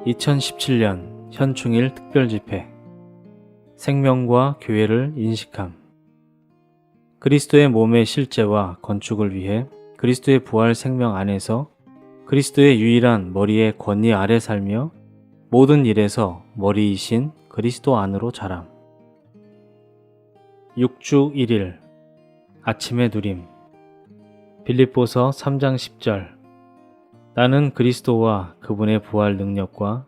2017년 현충일 특별집회 생명과 교회를 인식함. 그리스도의 몸의 실제와 건축을 위해 그리스도의 부활 생명 안에서 그리스도의 유일한 머리의 권위 아래 살며 모든 일에서 머리이신 그리스도 안으로 자람. 6주 1일 아침의 누림. 빌립보서 3장 10절. 나는 그리스도와 그분의 부활 능력과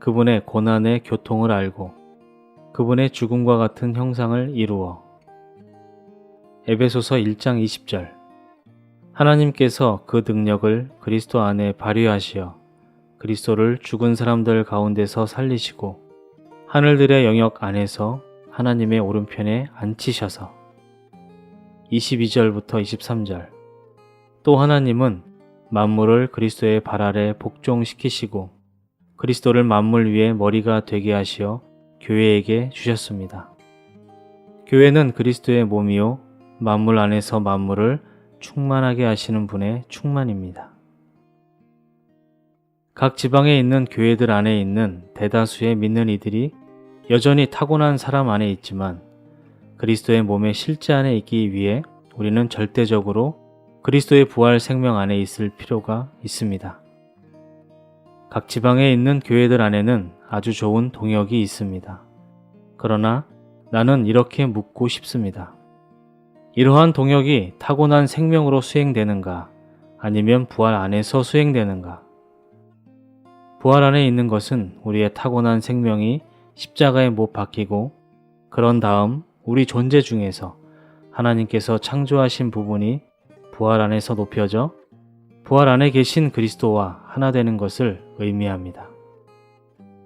그분의 고난의 교통을 알고 그분의 죽음과 같은 형상을 이루어. 에베소서 1장 20절. 하나님께서 그 능력을 그리스도 안에 발휘하시어 그리스도를 죽은 사람들 가운데서 살리시고 하늘들의 영역 안에서 하나님의 오른편에 앉히셔서. 22절부터 23절. 또 하나님은 만물을 그리스도의 발 아래 복종시키시고 그리스도를 만물 위에 머리가 되게 하시어 교회에게 주셨습니다. 교회는 그리스도의 몸이요 만물 안에서 만물을 충만하게 하시는 분의 충만입니다. 각 지방에 있는 교회들 안에 있는 대다수의 믿는 이들이 여전히 타고난 사람 안에 있지만 그리스도의 몸의 실제 안에 있기 위해 우리는 절대적으로 그리스도의 부활 생명 안에 있을 필요가 있습니다. 각 지방에 있는 교회들 안에는 아주 좋은 동역이 있습니다. 그러나 나는 이렇게 묻고 싶습니다. 이러한 동역이 타고난 생명으로 수행되는가 아니면 부활 안에서 수행되는가? 부활 안에 있는 것은 우리의 타고난 생명이 십자가에 못 박히고 그런 다음 우리 존재 중에서 하나님께서 창조하신 부분이 부활 안에서 높여져 부활 안에 계신 그리스도와 하나 되는 것을 의미합니다.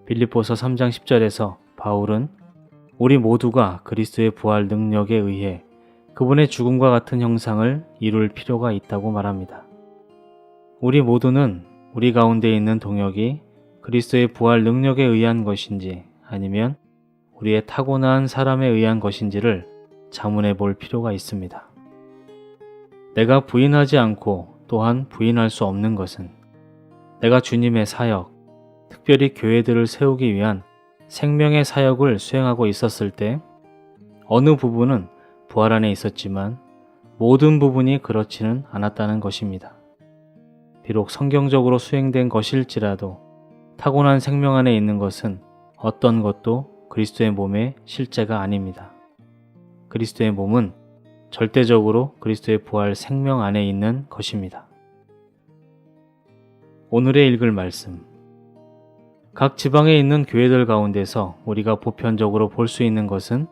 빌립보서 3장 10절에서 바울은 우리 모두가 그리스도의 부활 능력에 의해 그분의 죽음과 같은 형상을 이룰 필요가 있다고 말합니다. 우리 모두는 우리 가운데 있는 동역이 그리스도의 부활 능력에 의한 것인지 아니면 우리의 타고난 사람에 의한 것인지를 자문해 볼 필요가 있습니다. 내가 부인하지 않고 또한 부인할 수 없는 것은 내가 주님의 사역, 특별히 교회들을 세우기 위한 생명의 사역을 수행하고 있었을 때 어느 부분은 부활 안에 있었지만 모든 부분이 그렇지는 않았다는 것입니다. 비록 성경적으로 수행된 것일지라도 타고난 생명 안에 있는 것은 어떤 것도 그리스도의 몸의 실제가 아닙니다. 그리스도의 몸은 절대적으로 그리스도의 부활 생명 안에 있는 것입니다. 오늘의 읽을 말씀. 각 지방에 있는 교회들 가운데서 우리가 보편적으로 볼 수 있는 것은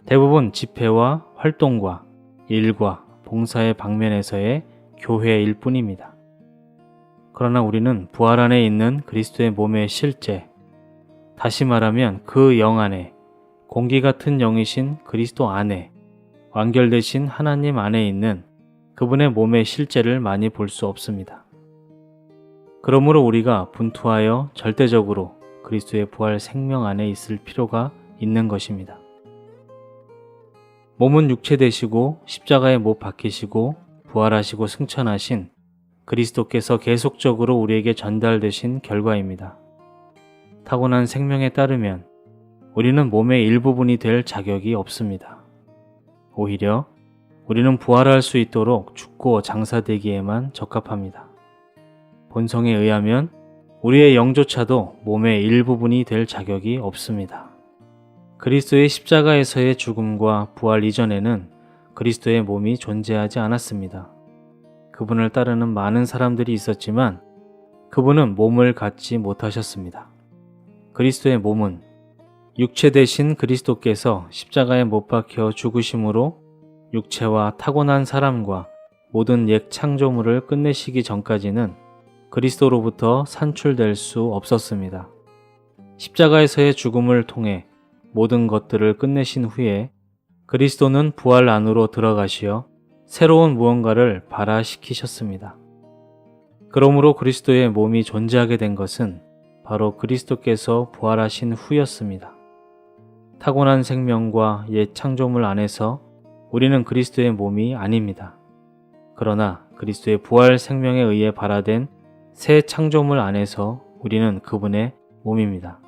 대부분 집회와 활동과 일과 봉사의 방면에서의 교회일 뿐입니다. 그러나 우리는 부활 안에 있는 그리스도의 몸의 실제, 다시 말하면 그 영 안에, 공기 같은 영이신 그리스도 안에, 완결되신 하나님 안에 있는 그분의 몸의 실제를 많이 볼 수 없습니다. 그러므로 우리가 분투하여 절대적으로 그리스도의 부활 생명 안에 있을 필요가 있는 것입니다. 몸은 육체 되시고 십자가에 못 박히시고 부활하시고 승천하신 그리스도께서 계속적으로 우리에게 전달되신 결과입니다. 타고난 생명에 따르면 우리는 몸의 일부분이 될 자격이 없습니다. 오히려 우리는 부활할 수 있도록 죽고 장사되기에만 적합합니다. 본성에 의하면 우리의 영조차도 몸의 일부분이 될 자격이 없습니다. 그리스도의 십자가에서의 죽음과 부활 이전에는 그리스도의 몸이 존재하지 않았습니다. 그분을 따르는 많은 사람들이 있었지만 그분은 몸을 갖지 못하셨습니다. 그리스도의 몸은 육체 대신 그리스도께서 십자가에 못 박혀 죽으심으로 육체와 타고난 사람과 모든 옛 창조물을 끝내시기 전까지는 그리스도로부터 산출될 수 없었습니다. 십자가에서의 죽음을 통해 모든 것들을 끝내신 후에 그리스도는 부활 안으로 들어가시어 새로운 무언가를 발화시키셨습니다. 그러므로 그리스도의 몸이 존재하게 된 것은 바로 그리스도께서 부활하신 후였습니다. 타고난 생명과 옛 창조물 안에서 우리는 그리스도의 몸이 아닙니다. 그러나 그리스도의 부활 생명에 의해 발화된 새 창조물 안에서 우리는 그분의 몸입니다.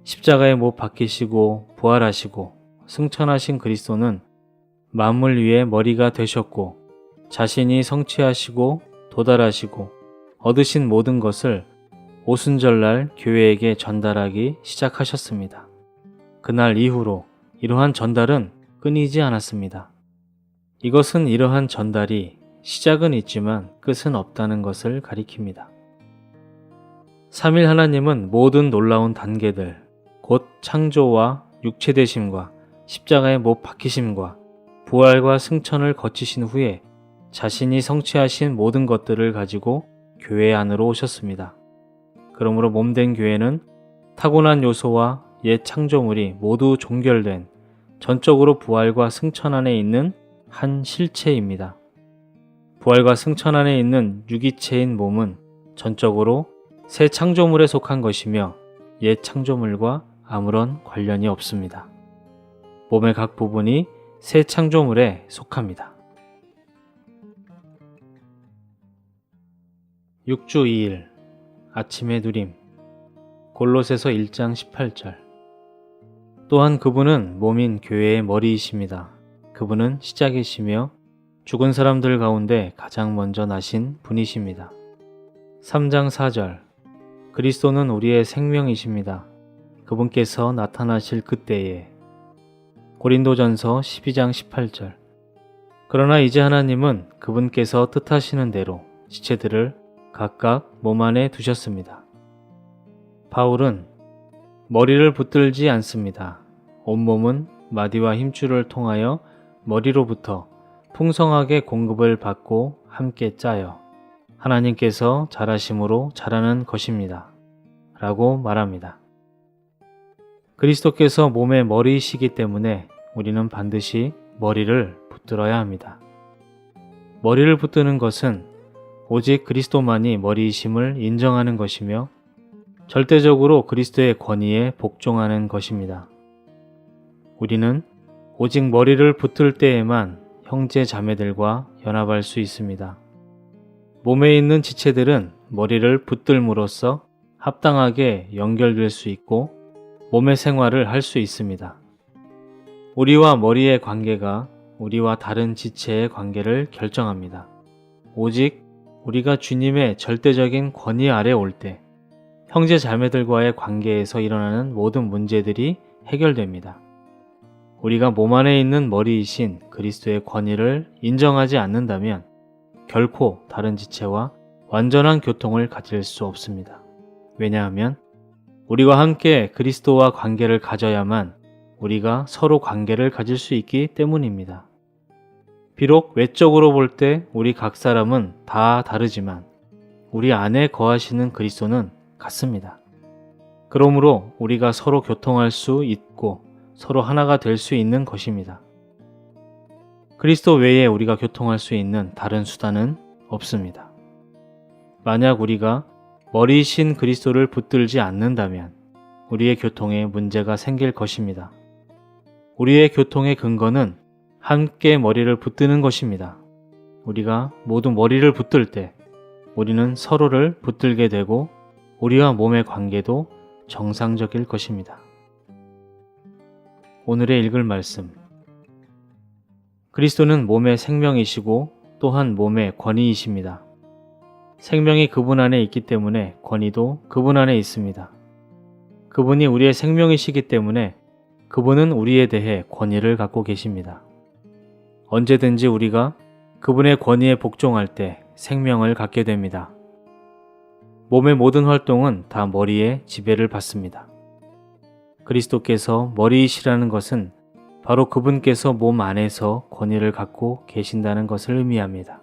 십자가에 못 박히시고 부활하시고 승천하신 그리스도는 만물 위의 머리가 되셨고 자신이 성취하시고 도달하시고 얻으신 모든 것을 오순절날 교회에게 전달하기 시작하셨습니다. 그날 이후로 이러한 전달은 끊이지 않았습니다. 이것은 이러한 전달이 시작은 있지만 끝은 없다는 것을 가리킵니다. 삼일 하나님은 모든 놀라운 단계들, 곧 창조와 육체되심과 십자가에 못 박히심과 부활과 승천을 거치신 후에 자신이 성취하신 모든 것들을 가지고 교회 안으로 오셨습니다. 그러므로 몸된 교회는 타고난 요소와 옛 창조물이 모두 종결된 전적으로 부활과 승천 안에 있는 한 실체입니다. 부활과 승천 안에 있는 유기체인 몸은 전적으로 새 창조물에 속한 것이며 옛 창조물과 아무런 관련이 없습니다. 몸의 각 부분이 새 창조물에 속합니다. 6주 2일 아침의 누림 골로새서 1장 18절 또한 그분은 몸인 교회의 머리이십니다. 그분은 시작이시며 죽은 사람들 가운데 가장 먼저 나신 분이십니다. 3장 4절 그리스도는 우리의 생명이십니다. 그분께서 나타나실 그때에 고린도전서 12장 18절 그러나 이제 하나님은 그분께서 뜻하시는 대로 지체들을 각각 몸 안에 두셨습니다. 바울은 머리를 붙들지 않습니다. 온몸은 마디와 힘줄을 통하여 머리로부터 풍성하게 공급을 받고 함께 짜여 하나님께서 잘하심으로 자라는 것입니다. 라고 말합니다. 그리스도께서 몸의 머리이시기 때문에 우리는 반드시 머리를 붙들어야 합니다. 머리를 붙드는 것은 오직 그리스도만이 머리이심을 인정하는 것이며 절대적으로 그리스도의 권위에 복종하는 것입니다. 우리는 오직 머리를 붙들 때에만 형제 자매들과 연합할 수 있습니다. 몸에 있는 지체들은 머리를 붙들므로써 합당하게 연결될 수 있고 몸의 생활을 할 수 있습니다. 우리와 머리의 관계가 우리와 다른 지체의 관계를 결정합니다. 오직 우리가 주님의 절대적인 권위 아래 올 때 형제 자매들과의 관계에서 일어나는 모든 문제들이 해결됩니다. 우리가 몸 안에 있는 머리이신 그리스도의 권위를 인정하지 않는다면 결코 다른 지체와 완전한 교통을 가질 수 없습니다. 왜냐하면 우리와 함께 그리스도와 관계를 가져야만 우리가 서로 관계를 가질 수 있기 때문입니다. 비록 외적으로 볼 때 우리 각 사람은 다 다르지만 우리 안에 거하시는 그리스도는 같습니다. 그러므로 우리가 서로 교통할 수 있고 서로 하나가 될 수 있는 것입니다. 그리스도 외에 우리가 교통할 수 있는 다른 수단은 없습니다. 만약 우리가 머리이신 그리스도를 붙들지 않는다면 우리의 교통에 문제가 생길 것입니다. 우리의 교통의 근거는 함께 머리를 붙드는 것입니다. 우리가 모두 머리를 붙들 때 우리는 서로를 붙들게 되고 우리와 몸의 관계도 정상적일 것입니다. 오늘의 읽을 말씀 그리스도는 몸의 생명이시고 또한 몸의 권위이십니다. 생명이 그분 안에 있기 때문에 권위도 그분 안에 있습니다. 그분이 우리의 생명이시기 때문에 그분은 우리에 대해 권위를 갖고 계십니다. 언제든지 우리가 그분의 권위에 복종할 때 생명을 갖게 됩니다. 몸의 모든 활동은 다 머리에 지배를 받습니다. 그리스도께서 머리이시라는 것은 바로 그분께서 몸 안에서 권위를 갖고 계신다는 것을 의미합니다.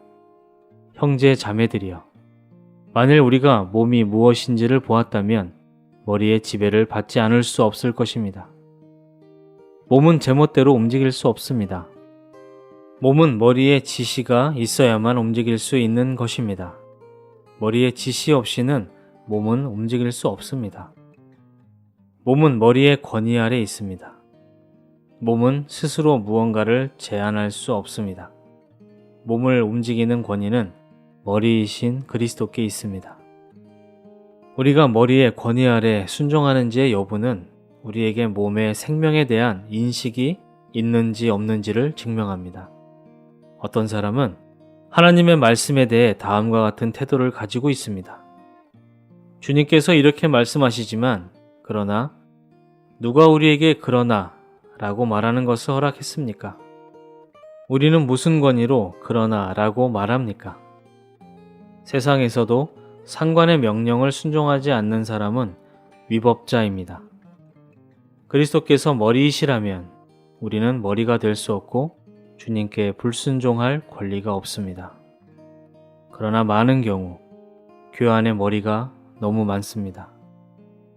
형제 자매들이여, 만일 우리가 몸이 무엇인지를 보았다면 머리의 지배를 받지 않을 수 없을 것입니다. 몸은 제멋대로 움직일 수 없습니다. 몸은 머리에 지시가 있어야만 움직일 수 있는 것입니다. 머리에 지시 없이는 몸은 움직일 수 없습니다. 몸은 머리의 권위 아래 있습니다. 몸은 스스로 무언가를 제한할 수 없습니다. 몸을 움직이는 권위는 머리이신 그리스도께 있습니다. 우리가 머리의 권위 아래 순종하는지의 여부는 우리에게 몸의 생명에 대한 인식이 있는지 없는지를 증명합니다. 어떤 사람은 하나님의 말씀에 대해 다음과 같은 태도를 가지고 있습니다. 주님께서 이렇게 말씀하시지만 그러나 누가 우리에게 그러나 라고 말하는 것을 허락했습니까? 우리는 무슨 권위로 그러나 라고 말합니까? 세상에서도 상관의 명령을 순종하지 않는 사람은 위법자입니다. 그리스도께서 머리이시라면 우리는 머리가 될 수 없고 주님께 불순종할 권리가 없습니다. 그러나 많은 경우 교회 안에 머리가 너무 많습니다.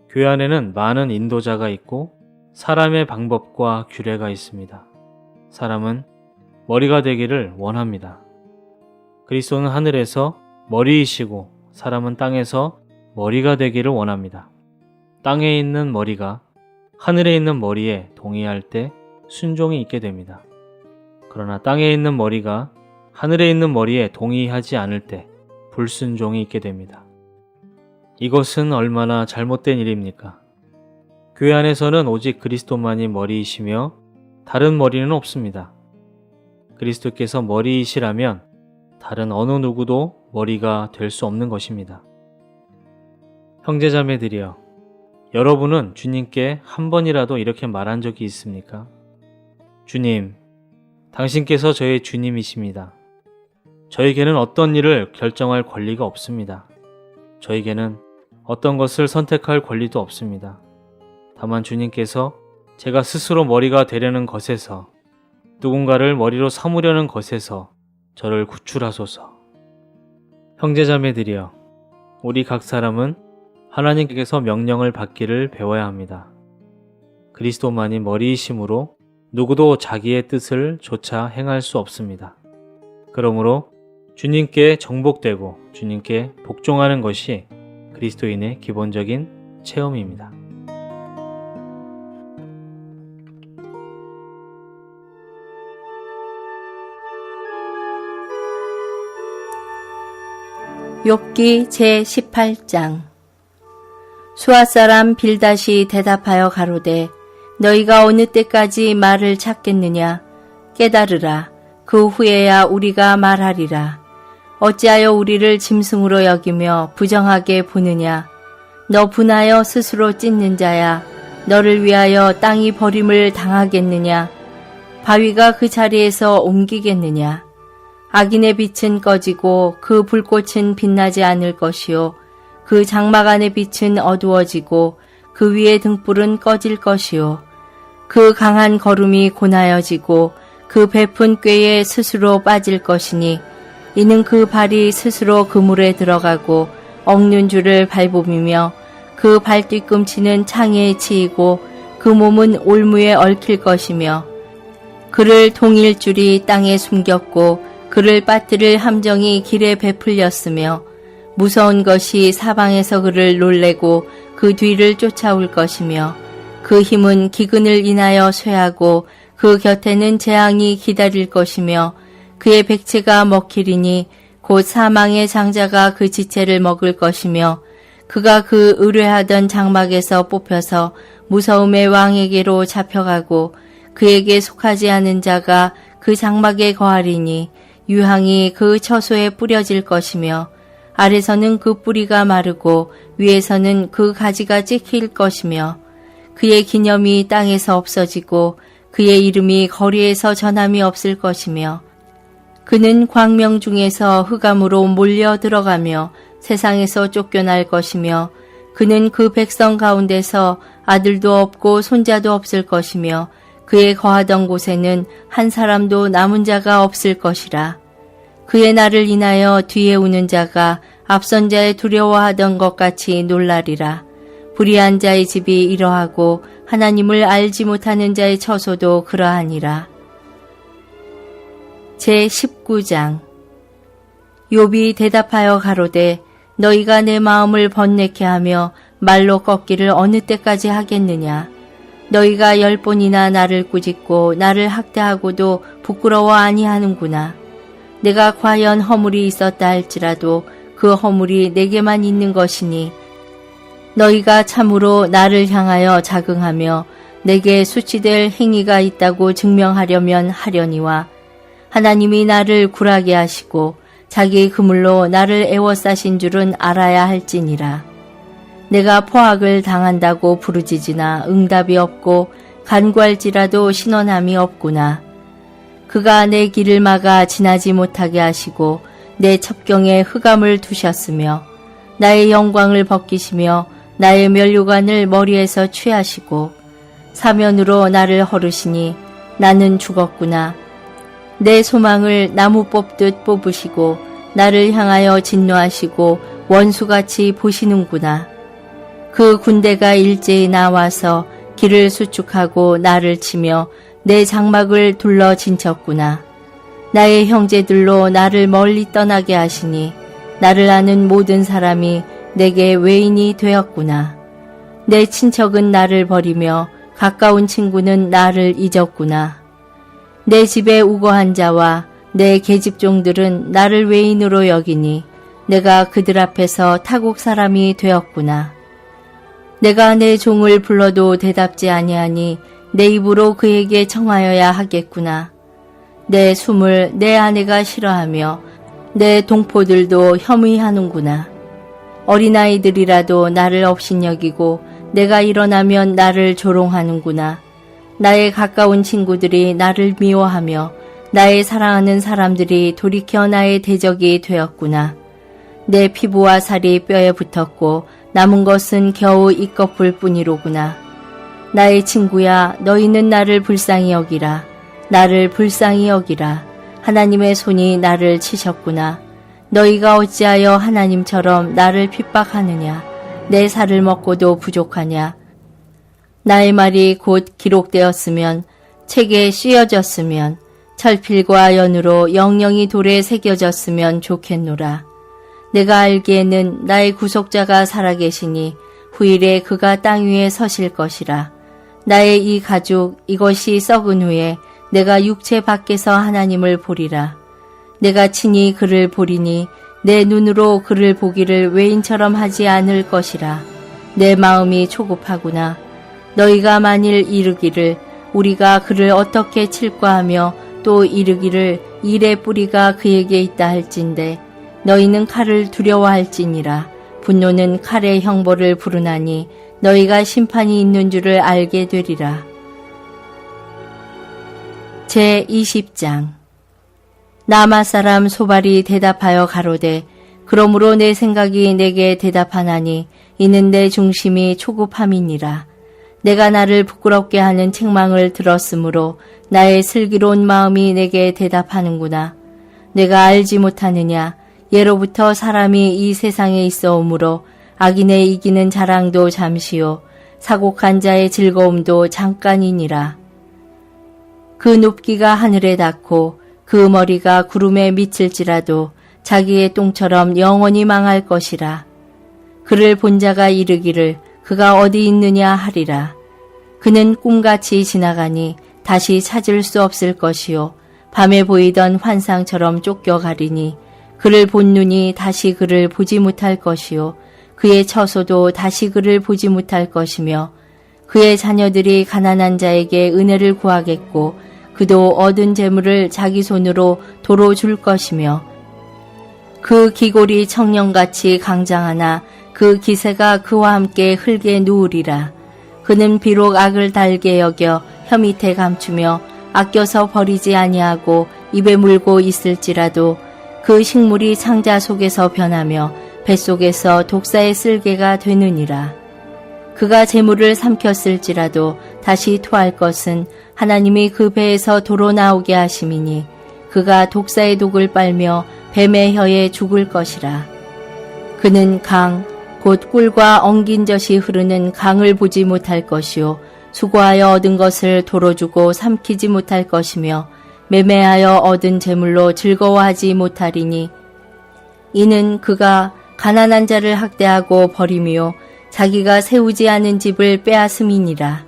교회 안에는 많은 인도자가 있고 사람의 방법과 규례가 있습니다. 사람은 머리가 되기를 원합니다. 그리스도는 하늘에서 머리이시고 사람은 땅에서 머리가 되기를 원합니다. 땅에 있는 머리가 하늘에 있는 머리에 동의할 때 순종이 있게 됩니다. 그러나 땅에 있는 머리가 하늘에 있는 머리에 동의하지 않을 때 불순종이 있게 됩니다. 이것은 얼마나 잘못된 일입니까? 교회 안에서는 오직 그리스도만이 머리이시며 다른 머리는 없습니다. 그리스도께서 머리이시라면 다른 어느 누구도 머리가 될 수 없는 것입니다. 형제자매들이여, 여러분은 주님께 한 번이라도 이렇게 말한 적이 있습니까? 주님, 당신께서 저의 주님이십니다. 저에게는 어떤 일을 결정할 권리가 없습니다. 저에게는 어떤 것을 선택할 권리도 없습니다. 다만 주님께서 제가 스스로 머리가 되려는 것에서, 누군가를 머리로 삼으려는 것에서 저를 구출하소서. 형제자매들이여, 우리 각 사람은 하나님께서 명령을 받기를 배워야 합니다. 그리스도만이 머리이심으로 누구도 자기의 뜻을 조차 행할 수 없습니다. 그러므로 주님께 정복되고 주님께 복종하는 것이 그리스도인의 기본적인 체험입니다. 욥기 제18장. 수아 사람 빌닷이 대답하여 가로되 너희가 어느 때까지 말을 찾겠느냐? 깨달으라. 그 후에야 우리가 말하리라. 어찌하여 우리를 짐승으로 여기며 부정하게 보느냐? 너 분하여 스스로 찢는 자야. 너를 위하여 땅이 버림을 당하겠느냐? 바위가 그 자리에서 옮기겠느냐? 악인의 빛은 꺼지고 그 불꽃은 빛나지 않을 것이요. 그 장막 안의 빛은 어두워지고 그 위의 등불은 꺼질 것이요. 그 강한 걸음이 고나여지고 그 베푼 꾀에 스스로 빠질 것이니 이는 그 발이 스스로 그물에 들어가고 억눈 줄을 밟으며 그 발 뒤꿈치는 창에 치이고 그 몸은 올무에 얽힐 것이며 그를 동일 줄이 땅에 숨겼고 그를 빠뜨릴 함정이 길에 베풀렸으며 무서운 것이 사방에서 그를 놀래고 그 뒤를 쫓아올 것이며 그 힘은 기근을 인하여 쇠하고 그 곁에는 재앙이 기다릴 것이며 그의 백체가 먹히리니 곧 사망의 장자가 그 지체를 먹을 것이며 그가 그 의뢰하던 장막에서 뽑혀서 무서움의 왕에게로 잡혀가고 그에게 속하지 않은 자가 그 장막에 거하리니 유황이 그 처소에 뿌려질 것이며 아래서는 그 뿌리가 마르고 위에서는 그 가지가 찍힐 것이며 그의 기념이 땅에서 없어지고 그의 이름이 거리에서 전함이 없을 것이며 그는 광명 중에서 흑암으로 몰려 들어가며 세상에서 쫓겨날 것이며 그는 그 백성 가운데서 아들도 없고 손자도 없을 것이며 그의 거하던 곳에는 한 사람도 남은 자가 없을 것이라. 그의 날을 인하여 뒤에 오는 자가 앞선 자의 두려워하던 것 같이 놀라리라. 불의한 자의 집이 이러하고 하나님을 알지 못하는 자의 처소도 그러하니라. 제19장. 욥이 대답하여 가로되 너희가 내 마음을 번뇌케 하며 말로 꺾기를 어느 때까지 하겠느냐? 너희가 10번이나 나를 꾸짖고 나를 학대하고도 부끄러워 아니하는구나. 내가 과연 허물이 있었다 할지라도 그 허물이 내게만 있는 것이니 너희가 참으로 나를 향하여 자긍하며 내게 수치될 행위가 있다고 증명하려면 하려니와 하나님이 나를 굴하게 하시고 자기 그물로 나를 애워싸신 줄은 알아야 할지니라. 내가 포악을 당한다고 부르짖으나 응답이 없고 간구할지라도 신원함이 없구나. 그가 내 길을 막아 지나지 못하게 하시고 내 첩경에 흑암을 두셨으며 나의 영광을 벗기시며 나의 면류관을 머리에서 취하시고 사면으로 나를 허르시니 나는 죽었구나. 내 소망을 나무 뽑듯 뽑으시고 나를 향하여 진노하시고 원수같이 보시는구나. 그 군대가 일제히 나와서 길을 수축하고 나를 치며 내 장막을 둘러 진쳤구나. 나의 형제들로 나를 멀리 떠나게 하시니 나를 아는 모든 사람이 내게 외인이 되었구나. 내 친척은 나를 버리며 가까운 친구는 나를 잊었구나. 내 집에 우거한 자와 내 계집종들은 나를 외인으로 여기니 내가 그들 앞에서 타국 사람이 되었구나. 내가 내 종을 불러도 대답지 아니하니 내 입으로 그에게 청하여야 하겠구나. 내 숨을 내 아내가 싫어하며 내 동포들도 혐의하는구나. 어린아이들이라도 나를 업신여기고 내가 일어나면 나를 조롱하는구나. 나의 가까운 친구들이 나를 미워하며 나의 사랑하는 사람들이 돌이켜 나의 대적이 되었구나. 내 피부와 살이 뼈에 붙었고 남은 것은 겨우 이껍을 뿐이로구나. 나의 친구야, 너희는 나를 불쌍히 여기라. 나를 불쌍히 여기라. 하나님의 손이 나를 치셨구나. 너희가 어찌하여 하나님처럼 나를 핍박하느냐. 내 살을 먹고도 부족하냐. 나의 말이 곧 기록되었으면 책에 씌어졌으면 철필과 연으로 영영이 돌에 새겨졌으면 좋겠노라. 내가 알기에는 나의 구속자가 살아계시니 후일에 그가 땅 위에 서실 것이라. 나의 이 가죽 이것이 썩은 후에 내가 육체 밖에서 하나님을 보리라. 내가 친히 그를 보리니 내 눈으로 그를 보기를 외인처럼 하지 않을 것이라. 내 마음이 초급하구나. 너희가 만일 이르기를 우리가 그를 어떻게 칠까 하며 또 이르기를 일의 뿌리가 그에게 있다 할진대 너희는 칼을 두려워할지니라. 분노는 칼의 형벌을 부르나니 너희가 심판이 있는 줄을 알게 되리라. 제20장 나마 사람 소발이 대답하여 가로되 그러므로 내 생각이 내게 대답하나니 이는 내 중심이 초급함이니라. 내가 나를 부끄럽게 하는 책망을 들었으므로 나의 슬기로운 마음이 내게 대답하는구나. 내가 알지 못하느냐. 예로부터 사람이 이 세상에 있어 오므로 악인의 이기는 자랑도 잠시요 사곡한 자의 즐거움도 잠깐이니라. 그 높기가 하늘에 닿고 그 머리가 구름에 미칠지라도 자기의 똥처럼 영원히 망할 것이라. 그를 본 자가 이르기를 그가 어디 있느냐 하리라. 그는 꿈같이 지나가니 다시 찾을 수 없을 것이요 밤에 보이던 환상처럼 쫓겨가리니 그를 본 눈이 다시 그를 보지 못할 것이요 그의 처소도 다시 그를 보지 못할 것이며 그의 자녀들이 가난한 자에게 은혜를 구하겠고 그도 얻은 재물을 자기 손으로 도로 줄 것이며 그 기골이 청년같이 강장하나 그 기세가 그와 함께 흙에 누우리라. 그는 비록 악을 달게 여겨 혀 밑에 감추며 아껴서 버리지 아니하고 입에 물고 있을지라도 그 식물이 상자 속에서 변하며 뱃속에서 독사의 쓸개가 되느니라. 그가 재물을 삼켰을지라도 다시 토할 것은 하나님이 그 배에서 도로 나오게 하심이니 그가 독사의 독을 빨며 뱀의 혀에 죽을 것이라. 그는 강, 곧 꿀과 엉긴 젖이 흐르는 강을 보지 못할 것이요 수고하여 얻은 것을 도로 주고 삼키지 못할 것이며 매매하여 얻은 재물로 즐거워하지 못하리니 이는 그가 가난한 자를 학대하고 버림이요 자기가 세우지 않은 집을 빼앗음이니라.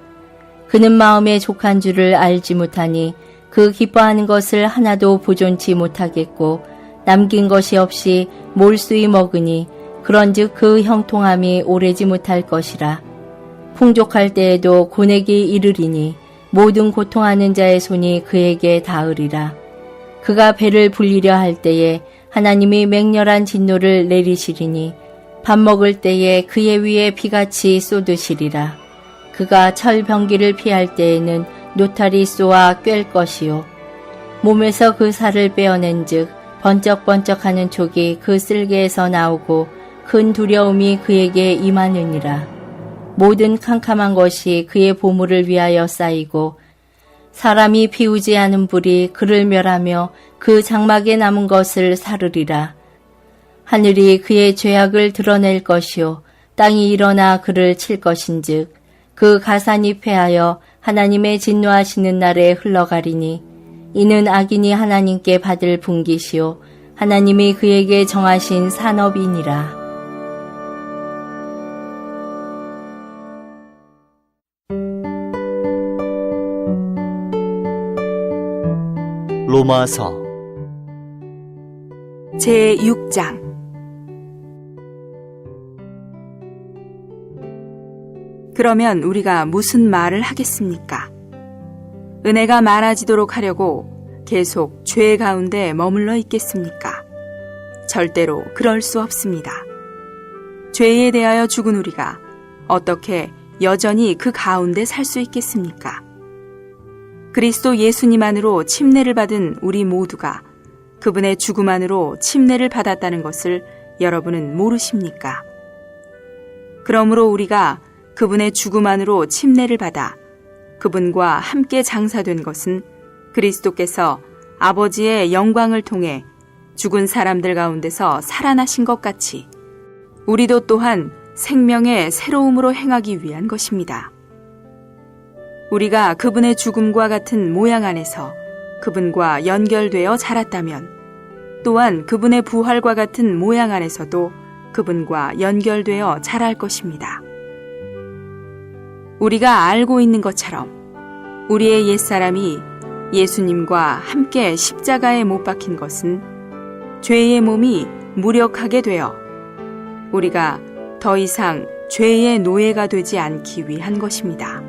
그는 마음에 족한 줄을 알지 못하니 그 기뻐하는 것을 하나도 보존치 못하겠고 남긴 것이 없이 몰수히 먹으니 그런즉 그 형통함이 오래지 못할 것이라. 풍족할 때에도 고내기 이르리니 모든 고통하는 자의 손이 그에게 닿으리라. 그가 배를 불리려 할 때에 하나님이 맹렬한 진노를 내리시리니 밥 먹을 때에 그의 위에 비같이 쏟으시리라. 그가 철병기를 피할 때에는 노탈이 쏘아 꿰을 것이요. 몸에서 그 살을 빼어낸 즉 번쩍번쩍하는 촉이 그 쓸개에서 나오고 큰 두려움이 그에게 임하느니라. 모든 캄캄한 것이 그의 보물을 위하여 쌓이고 사람이 피우지 않은 불이 그를 멸하며 그 장막에 남은 것을 사르리라. 하늘이 그의 죄악을 드러낼 것이요 땅이 일어나 그를 칠 것인즉 그 가산이 패하여 하나님의 진노하시는 날에 흘러가리니 이는 악인이 하나님께 받을 분깃이요 하나님이 그에게 정하신 산업이니라. 로마서 제6장 그러면 우리가 무슨 말을 하겠습니까? 은혜가 많아지도록 하려고 계속 죄 가운데 머물러 있겠습니까? 절대로 그럴 수 없습니다. 죄에 대하여 죽은 우리가 어떻게 여전히 그 가운데 살 수 있겠습니까? 그리스도 예수님 안으로 침례를 받은 우리 모두가 그분의 죽음 안으로 침례를 받았다는 것을 여러분은 모르십니까? 그러므로 우리가 그분의 죽음 안으로 침례를 받아 그분과 함께 장사된 것은 그리스도께서 아버지의 영광을 통해 죽은 사람들 가운데서 살아나신 것 같이 우리도 또한 생명의 새로움으로 행하기 위한 것입니다. 우리가 그분의 죽음과 같은 모양 안에서 그분과 연결되어 자랐다면 또한 그분의 부활과 같은 모양 안에서도 그분과 연결되어 자랄 것입니다. 우리가 알고 있는 것처럼 우리의 옛사람이 예수님과 함께 십자가에 못 박힌 것은 죄의 몸이 무력하게 되어 우리가 더 이상 죄의 노예가 되지 않기 위한 것입니다.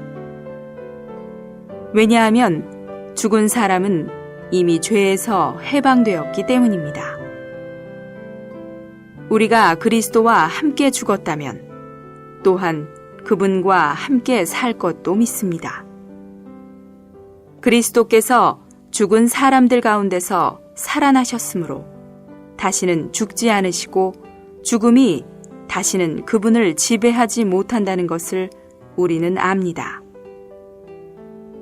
왜냐하면 죽은 사람은 이미 죄에서 해방되었기 때문입니다. 우리가 그리스도와 함께 죽었다면 또한 그분과 함께 살 것도 믿습니다. 그리스도께서 죽은 사람들 가운데서 살아나셨으므로 다시는 죽지 않으시고 죽음이 다시는 그분을 지배하지 못한다는 것을 우리는 압니다.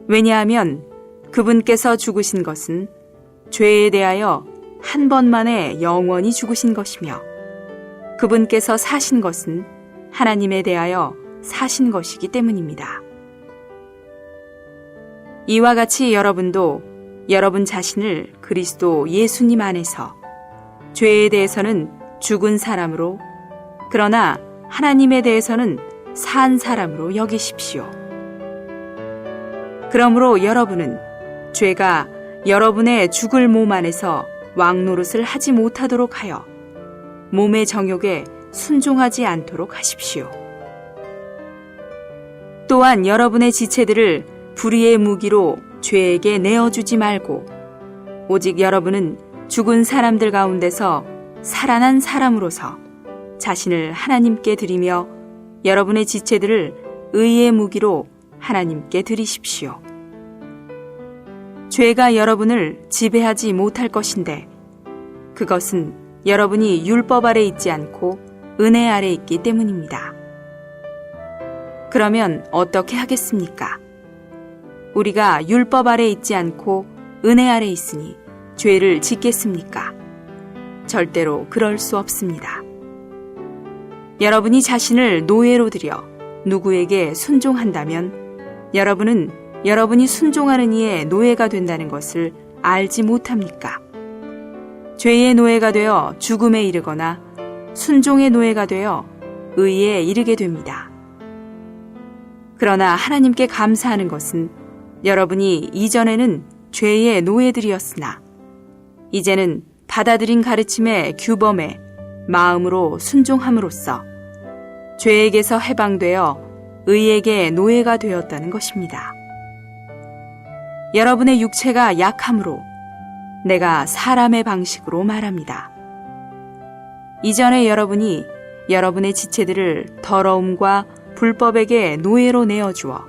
왜냐하면 그분께서 죽으신 것은 죄에 대하여 한 번만에 영원히 죽으신 것이며 그분께서 사신 것은 하나님에 대하여 사신 것이기 때문입니다. 이와 같이 여러분도 여러분 자신을 그리스도 예수님 안에서 죄에 대해서는 죽은 사람으로 그러나 하나님에 대해서는 산 사람으로 여기십시오. 그러므로 여러분은 죄가 여러분의 죽을 몸 안에서 왕노릇을 하지 못하도록 하여 몸의 정욕에 순종하지 않도록 하십시오. 또한 여러분의 지체들을 불의의 무기로 죄에게 내어주지 말고 오직 여러분은 죽은 사람들 가운데서 살아난 사람으로서 자신을 하나님께 드리며 여러분의 지체들을 의의 무기로 하나님께 드리십시오. 죄가 여러분을 지배하지 못할 것인데 그것은 여러분이 율법 아래 있지 않고 은혜 아래 있기 때문입니다. 그러면 어떻게 하겠습니까? 우리가 율법 아래 있지 않고 은혜 아래 있으니 죄를 짓겠습니까? 절대로 그럴 수 없습니다. 여러분이 자신을 노예로 들여 누구에게 순종한다면 여러분은 여러분이 순종하는 이의 노예가 된다는 것을 알지 못합니까? 죄의 노예가 되어 죽음에 이르거나 순종의 노예가 되어 의에 이르게 됩니다. 그러나 하나님께 감사하는 것은 여러분이 이전에는 죄의 노예들이었으나 이제는 받아들인 가르침의 규범에 마음으로 순종함으로써 죄에게서 해방되어 의에게 노예가 되었다는 것입니다. 여러분의 육체가 약함으로 내가 사람의 방식으로 말합니다. 이전에 여러분이 여러분의 지체들을 더러움과 불법에게 노예로 내어주어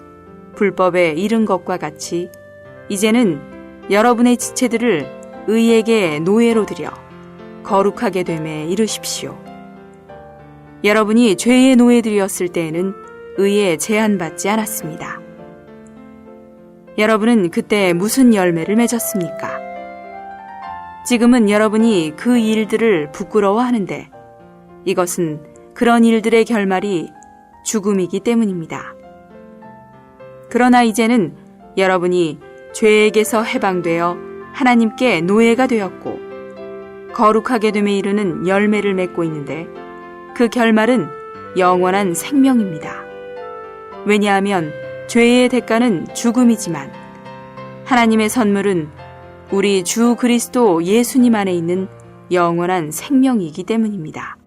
불법에 이른 것과 같이 이제는 여러분의 지체들을 의에게 노예로 들여 거룩하게 됨에 이르십시오. 여러분이 죄의 노예들이었을 때에는 의에 제한받지 않았습니다. 여러분은 그때 무슨 열매를 맺었습니까? 지금은 여러분이 그 일들을 부끄러워하는데 이것은 그런 일들의 결말이 죽음이기 때문입니다. 그러나 이제는 여러분이 죄에게서 해방되어 하나님께 노예가 되었고 거룩하게 됨에 이르는 열매를 맺고 있는데 그 결말은 영원한 생명입니다. 왜냐하면 죄의 대가는 죽음이지만 하나님의 선물은 우리 주 그리스도 예수님 안에 있는 영원한 생명이기 때문입니다.